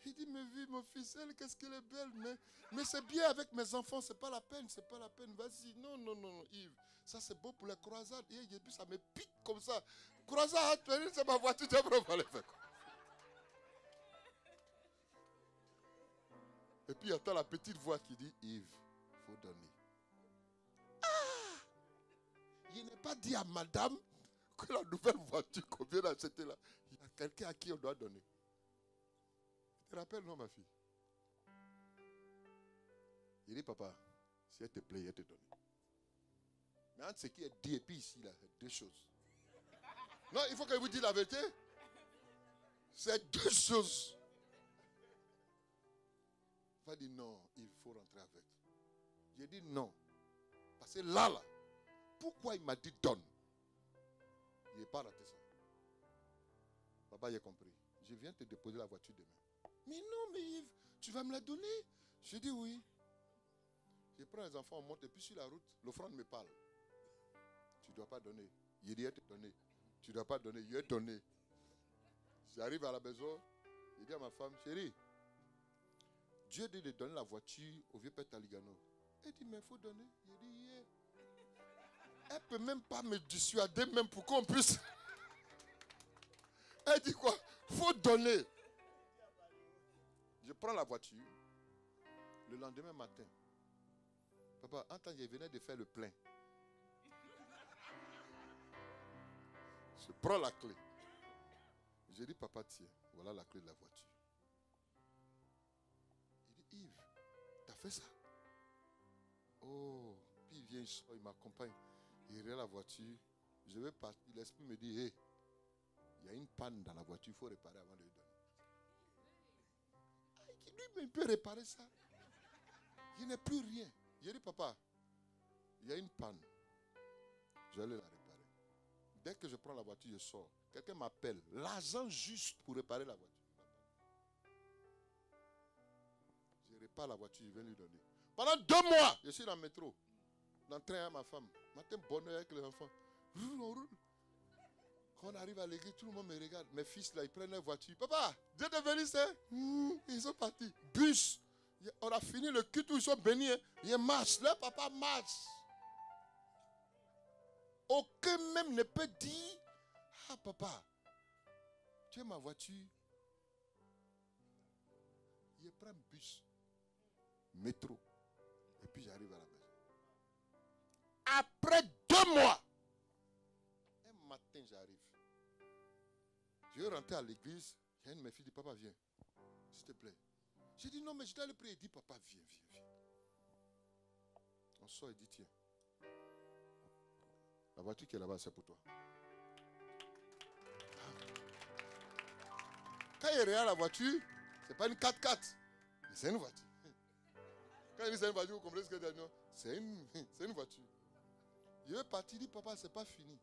Il dit, mais oui, mon fils, elle, qu'est-ce qu'elle est belle. Mais c'est bien avec mes enfants, c'est pas la peine, c'est pas la peine. Vas-y, non, Yves. Ça, c'est beau pour les croisades. Et puis, ça me pique comme ça. Croisade, c'est ma voiture, tu vas le faire. Et puis, il entend la petite voix qui dit, Yves, il faut donner. Il n'est pas dit à madame que la nouvelle voiture qu'on vient d'acheter là, il y a quelqu'un à qui on doit donner. Tu te rappelles, non, ma fille? Il dit, papa, si elle te plaît, elle te donne. Mais entre ce qui est dit et puis ici, là, il y a deux choses. Non, il faut que je vous dise la vérité. C'est deux choses. Il va dire non, il faut rentrer avec. J'ai dit non. Parce que là, pourquoi il m'a dit donne? Il n'est pas raté ça. Papa, il a compris. Je viens te déposer la voiture demain. Mais non, mais Yves, tu vas me la donner? Je dis oui. Je prends les enfants, on monte et puis sur la route, l'offrande me parle. Tu ne dois pas donner. Il dit, te donner. Tu ne dois pas donner. Il est donné. J'arrive à la maison, je dis à ma femme, chérie, Dieu dit de donner la voiture au vieux père Taligano. Elle dit, mais il faut donner. Il dit, yeah. Elle ne peut même pas me dissuader, même pour qu'on puisse. Elle dit quoi? Il faut donner. Je prends la voiture. Le lendemain matin, papa, en temps, je venais de faire le plein. Je prends la clé. Je dis, papa, tiens, voilà la clé de la voiture. Il dit, Yves, tu as fait ça? Oh, puis il vient, il m'accompagne. Il regarde la voiture. Je vais partir. L'esprit me dit, hé, il y a une panne dans la voiture, il faut réparer avant de lui donner. Lui, mais il peut réparer ça. Il n'est plus rien. J'ai dit, papa, il y a une panne. Je vais la réparer. Dès que je prends la voiture, je sors. Quelqu'un m'appelle. L'argent juste pour réparer la voiture. Je répare la voiture, je vais lui donner. Pendant 2 mois, je suis dans le métro. Dans le train à ma femme. Matin, bonheur avec les enfants. On roule. Quand on arrive à l'église, tout le monde me regarde. Mes fils, là, ils prennent leur voiture. Papa, Dieu te bénisse, hein? Ils sont partis. Bus. On a fini le culte où ils sont bénis. Hein? Ils marchent. Leur papa marche. Aucun même ne peut dire, ah papa, tu es ma voiture. Je prends bus, métro, et puis j'arrive à la maison. Après 2 mois, un matin, j'arrive. Je vais rentrer à l'église. Il y a une de mes filles qui dit, papa, viens. S'il te plaît. J'ai dit, non, mais je dois aller prier. Il dit, papa, viens, viens, viens. On sort et dit, tiens. La voiture qui est là-bas, c'est pour toi. Quand il regarde la voiture, ce n'est pas une 4x4, mais c'est une voiture. Quand il dit c'est une voiture, vous comprenez ce que je dis? C'est une voiture. Je vais partir, il dit, papa, ce n'est pas fini.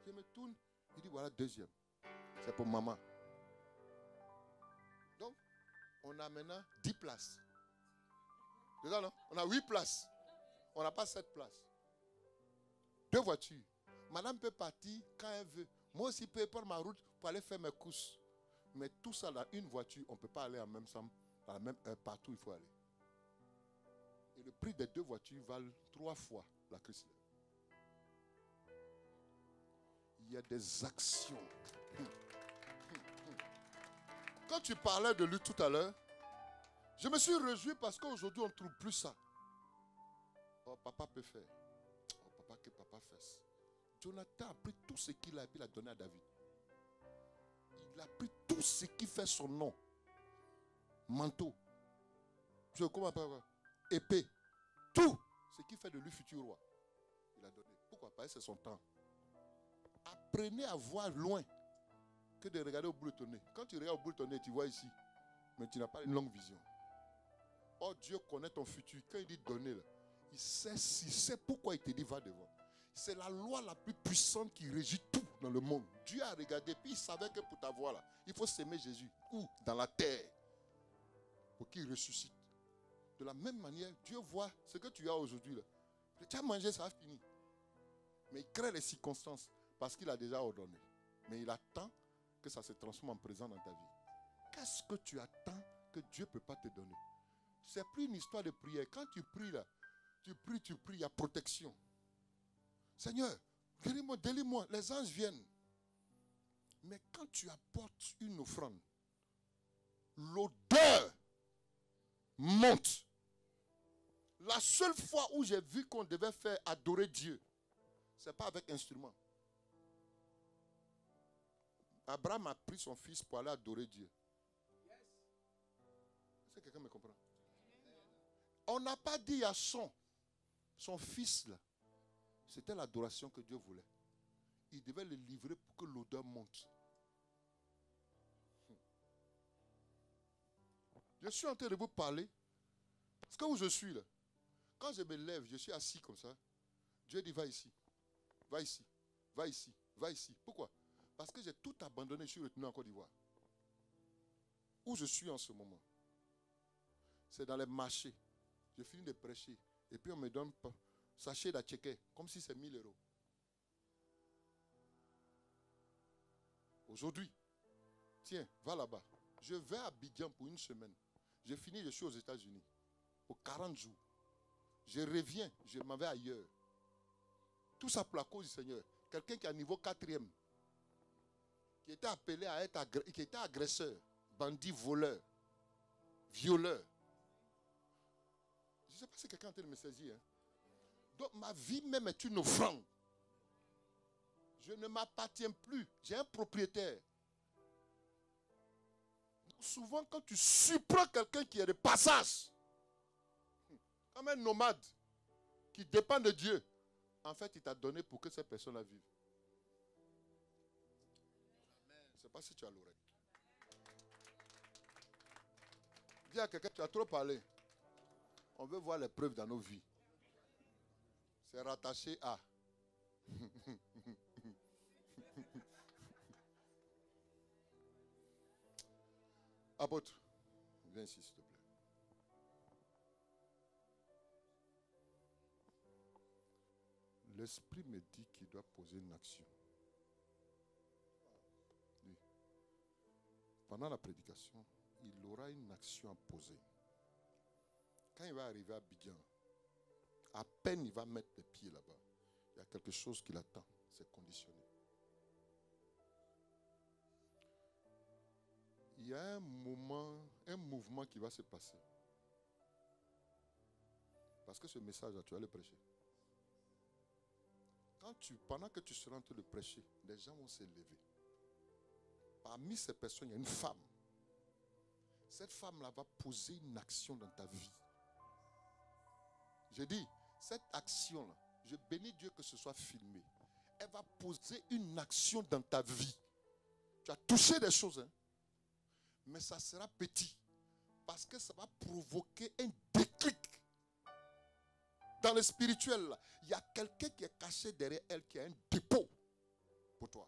Je me tourne, il dit, voilà, deuxième. C'est pour maman. Donc, on a maintenant 10 places. C'est ça, non? On a 8 places. On n'a pas 7 places. 2 voitures. Madame peut partir quand elle veut. Moi aussi, je peux prendre ma route pour aller faire mes courses. Mais tout ça dans une voiture, on ne peut pas aller en même temps, à la même heure, partout où il faut aller. Et le prix des 2 voitures valent 3 fois la Chrysler. Il y a des actions. Quand tu parlais de lui tout à l'heure, je me suis réjoui parce qu'aujourd'hui, on ne trouve plus ça. Oh, papa peut faire. Oh, papa, que papa fasse. Jonathan a pris tout ce qu'il a et puis l'a donné à David. Il a pris tout ce qui fait son nom. Manteau. Je comprends pas. Épée. Tout ce qui fait de lui futur roi. Il a donné. Pourquoi pas? C'est son temps. Apprenez à voir loin que de regarder au bout de ton nez. Quand tu regardes au bout de ton nez, tu vois ici. Mais tu n'as pas une longue vision. Oh, Dieu connaît ton futur. Quand il dit donner, là, il sait pourquoi il te dit va devant. C'est la loi la plus puissante qui régit tout dans le monde. Dieu a regardé, puis il savait que pour t'avoir là, il faut s'aimer Jésus. Où? Dans la terre. Pour qu'il ressuscite. De la même manière, Dieu voit ce que tu as aujourd'hui là. Tu as mangé, ça a fini. Mais il crée les circonstances parce qu'il a déjà ordonné. Mais il attend que ça se transforme en présent dans ta vie. Qu'est-ce que tu attends que Dieu ne peut pas te donner? C'est plus une histoire de prière. Quand tu pries là, tu pries, il y a protection. Seigneur, délivre-moi, les anges viennent. Mais quand tu apportes une offrande, l'odeur monte. La seule fois où j'ai vu qu'on devait faire adorer Dieu, ce n'est pas avec instrument. Abraham a pris son fils pour aller adorer Dieu. Est-ce que quelqu'un me comprend? On n'a pas dit à son fils là. C'était l'adoration que Dieu voulait. Il devait le livrer pour que l'odeur monte. Je suis en train de vous parler. Parce que où je suis là, quand je me lève, je suis assis comme ça. Dieu dit va ici, va ici, va ici, va ici. Pourquoi? Parce que j'ai tout abandonné, je suis retenu en Côte d'Ivoire. Où je suis en ce moment, c'est dans les marchés. Je finis de prêcher. Et puis on me donne sachet d'atchéké, comme si c'est 1000 euros. Aujourd'hui, tiens, va là-bas. Je vais à Abidjan pour une semaine. J'ai fini, je suis aux États-Unis. Pour 40 jours. Je reviens, je m'en vais ailleurs. Tout ça pour la cause du Seigneur. Quelqu'un qui est à niveau 4e, qui était appelé à être qui était agresseur, bandit, voleur, violeur. Je ne sais pas si quelqu'un est en train de me saisir. Hein? Donc ma vie même est une offrande. Je ne m'appartiens plus. J'ai un propriétaire. Donc souvent quand tu surprends quelqu'un qui est de passage, comme un nomade qui dépend de Dieu, en fait il t'a donné pour que cette personne-là vive. Je ne sais pas si tu as l'oreille. Dis à quelqu'un, tu as trop parlé. On veut voir les preuves dans nos vies. C'est rattaché à. Apôtre, viens ici s'il te plaît. L'esprit me dit qu'il doit poser une action. Oui. Pendant la prédication, il aura une action à poser. Quand il va arriver à Abidjan, à peine il va mettre les pieds là-bas, il y a quelque chose qui l'attend. C'est conditionné. Il y a un mouvement qui va se passer. Parce que ce message-là, tu vas le prêcher. Pendant que tu seras en train de prêcher, des gens vont se lever. Parmi ces personnes, il y a une femme. Cette femme-là va poser une action dans ta vie. Je dis, cette action-là, je bénis Dieu que ce soit filmé. Elle va poser une action dans ta vie. Tu as touché des choses, hein? Mais ça sera petit. Parce que ça va provoquer un déclic. Dans le spirituel, là, il y a quelqu'un qui est caché derrière elle, qui a un dépôt pour toi.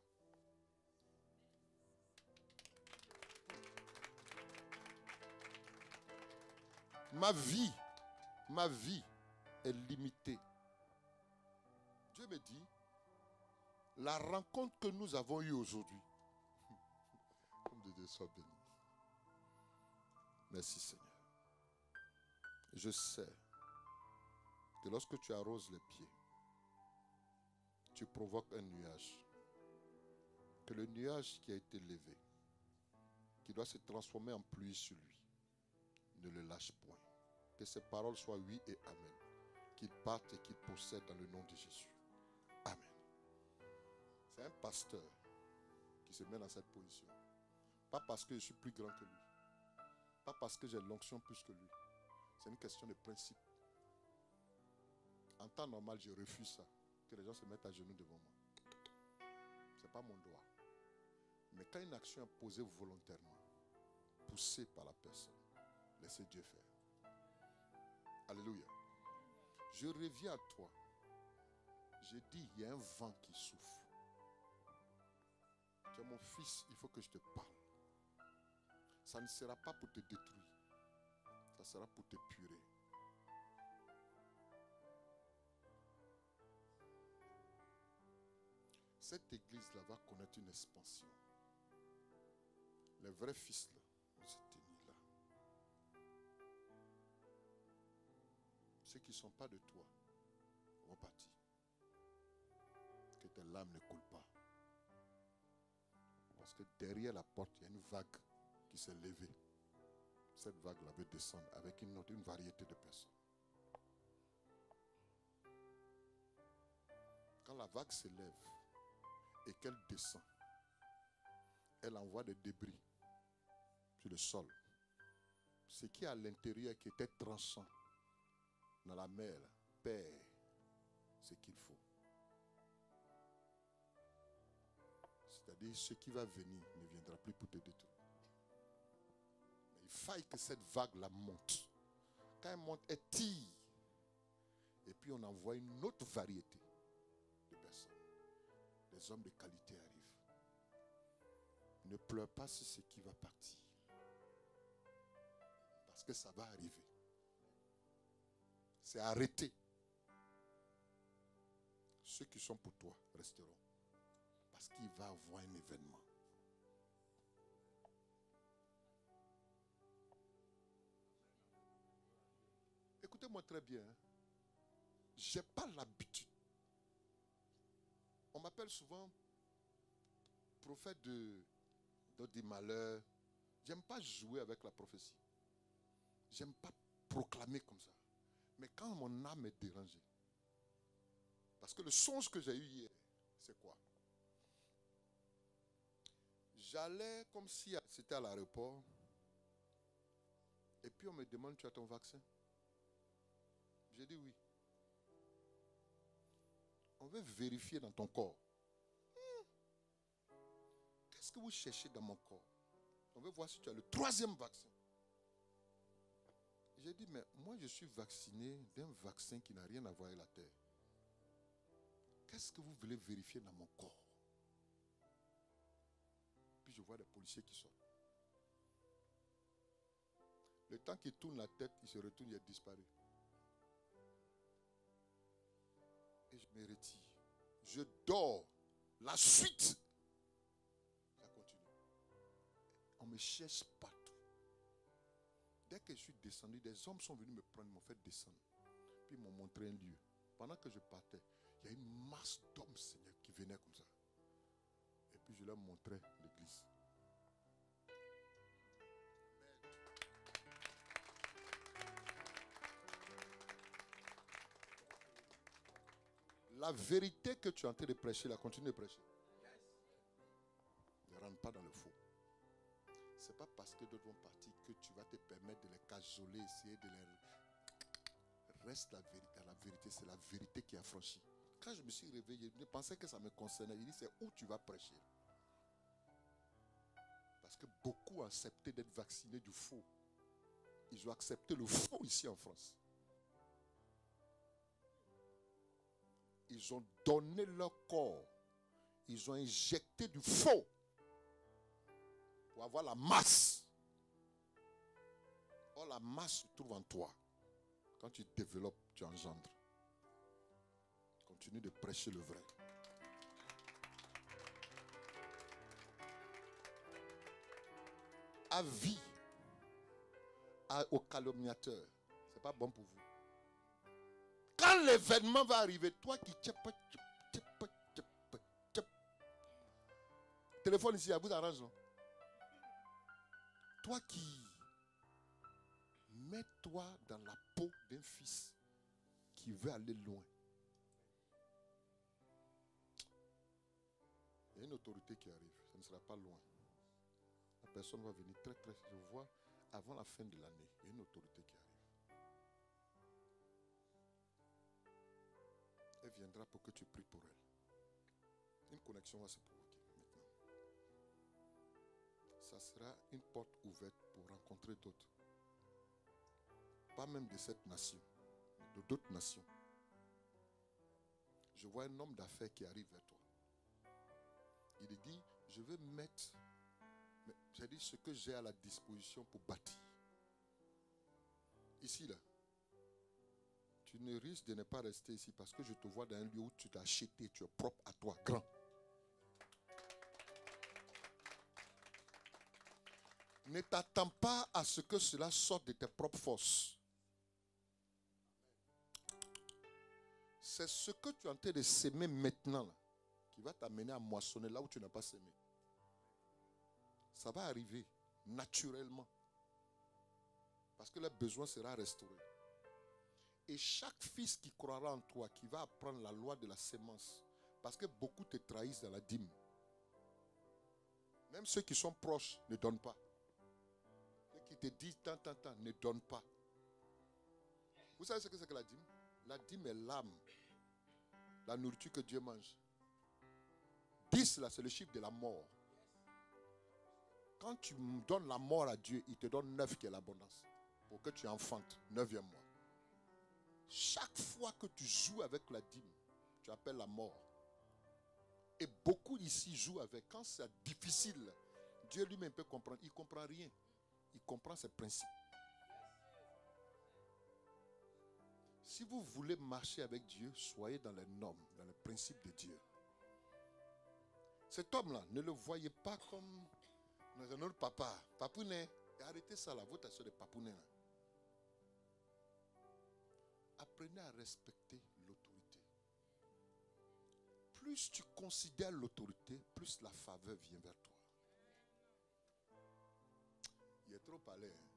Ma vie est limitée. Dieu me dit, la rencontre que nous avons eue aujourd'hui, comme Dieu soit béni. Merci Seigneur. Je sais que lorsque tu arroses les pieds, tu provoques un nuage. Que le nuage qui a été levé, qui doit se transformer en pluie sur lui, ne le lâche point. Que ces paroles soient oui et amen. Qu'il parte et qu'il possède dans le nom de Jésus. Amen. C'est un pasteur qui se met dans cette position. Pas parce que je suis plus grand que lui. Pas parce que j'ai l'onction plus que lui. C'est une question de principe. En temps normal, je refuse ça. Que les gens se mettent à genoux devant moi. Ce n'est pas mon droit. Mais quand une action est posée volontairement, poussée par la personne, laissez Dieu faire. Alléluia. Je reviens à toi. Je dis, il y a un vent qui souffle. Tu es mon fils, il faut que je te parle. Ça ne sera pas pour te détruire. Ça sera pour te purer. Cette église-là va connaître une expansion. Les vrais fils là, vont se tenir là. Ceux qui ne sont pas de toi vont partir. Que tes larmes ne coulent pas. Parce que derrière la porte, il y a une vague qui s'est levée. Cette vague-là va descendre avec une variété de personnes. Quand la vague se lève et qu'elle descend, elle envoie des débris sur le sol. Ce qui est à l'intérieur qui était tranchant dans la mer perd ce qu'il faut. C'est-à-dire ce qui va venir ne viendra plus pour te détruire. Mais il faille que cette vague-là monte. Quand elle monte, elle tire. Et puis on envoie une autre variété de personnes. Des hommes de qualité arrivent. Ne pleure pas sur ce qui va partir. Parce que ça va arriver. C'est arrêté. Ceux qui sont pour toi resteront. Parce qu'il va avoir un événement. Écoutez-moi très bien. Je n'ai pas l'habitude. On m'appelle souvent prophète des malheurs. J'aime pas jouer avec la prophétie. J'aime pas proclamer comme ça. Mais quand mon âme est dérangée, parce que le songe que j'ai eu hier, c'est quoi? J'allais comme si c'était à l'aéroport. Et puis on me demande, tu as ton vaccin? J'ai dit oui. On veut vérifier dans ton corps. Qu'est-ce que vous cherchez dans mon corps? On veut voir si tu as le 3e vaccin. J'ai dit, mais moi je suis vacciné d'un vaccin qui n'a rien à voir avec la terre. Qu'est-ce que vous voulez vérifier dans mon corps? Puis je vois des policiers qui sortent. Le temps qu'il tourne la tête, il se retourne, il a disparu. Et je me retire. Je dors. La suite, ça continue. On me cherche partout. Dès que je suis descendu, des hommes sont venus me prendre, m'ont fait descendre. Puis ils m'ont montré un lieu. Pendant que je partais, il y a une masse d'hommes, Seigneur, qui venaient comme ça. Et puis je leur montrais l'église. La La vérité que tu es en train de prêcher, là, continue de prêcher. Ne rentre pas dans le faux. Ce n'est pas parce que d'autres vont partir que tu vas te permettre de les cajoler, essayer de les... Reste la vérité. La vérité, c'est la vérité qui est affranchie. Quand je me suis réveillé, je pensais que ça me concernait. Il dit, c'est où tu vas prêcher. Parce que beaucoup ont accepté d'être vaccinés du faux. Ils ont accepté le faux ici en France. Ils ont donné leur corps. Ils ont injecté du faux pour avoir la masse. Or, la masse se trouve en toi. Quand tu développes, tu engendres. Continue de prêcher le vrai. Avis aux calomniateurs. Ce n'est pas bon pour vous. Quand l'événement va arriver, toi qui... Téléphone ici, à vous arrange. Toi qui... Mets-toi dans la peau d'un fils qui veut aller loin. Il y a une autorité qui arrive. Ça ne sera pas loin. La personne va venir très très... Je vois, avant la fin de l'année, il y a une autorité qui arrive. Elle viendra pour que tu pries pour elle. Une connexion va se provoquer maintenant. Ça sera une porte ouverte pour rencontrer d'autres. Pas même de cette nation, mais d'autres nations. Je vois un homme d'affaires qui arrive vers toi. Il dit, je veux mettre, j'ai dit ce que j'ai à la disposition pour bâtir. Ici, là, tu ne risques de ne pas rester ici parce que je te vois dans un lieu où tu t'as acheté, tu es propre à toi, grand. Ne t'attends pas à ce que cela sorte de tes propres forces. C'est ce que tu es en train de s'aimer maintenant là, qui va t'amener à moissonner là où tu n'as pas semé. Ça va arriver naturellement. Parce que le besoin sera restauré. Et chaque fils qui croira en toi, qui va apprendre la loi de la sémence, parce que beaucoup te trahissent dans la dîme. Même ceux qui sont proches ne donnent pas. Ceux qui te disent tant, ne donnent pas. Vous savez ce que c'est que la dîme? La dîme est l'âme. La nourriture que Dieu mange. 10 là, c'est le chiffre de la mort. Quand tu donnes la mort à Dieu, il te donne 9 qui est l'abondance. Pour que tu enfantes, 9e mois. Chaque fois que tu joues avec la dîme, tu appelles la mort. Et beaucoup ici jouent avec. Quand c'est difficile, Dieu lui-même peut comprendre. Il ne comprend rien. Il comprend ses principes. Si vous voulez marcher avec Dieu, soyez dans les normes, dans les principes de Dieu. Cet homme-là, ne le voyez pas comme un autre papa. Papounet, arrêtez ça là, votre soeur de papounet là. Apprenez à respecter l'autorité. Plus tu considères l'autorité, plus la faveur vient vers toi. Il est trop parlé. Hein?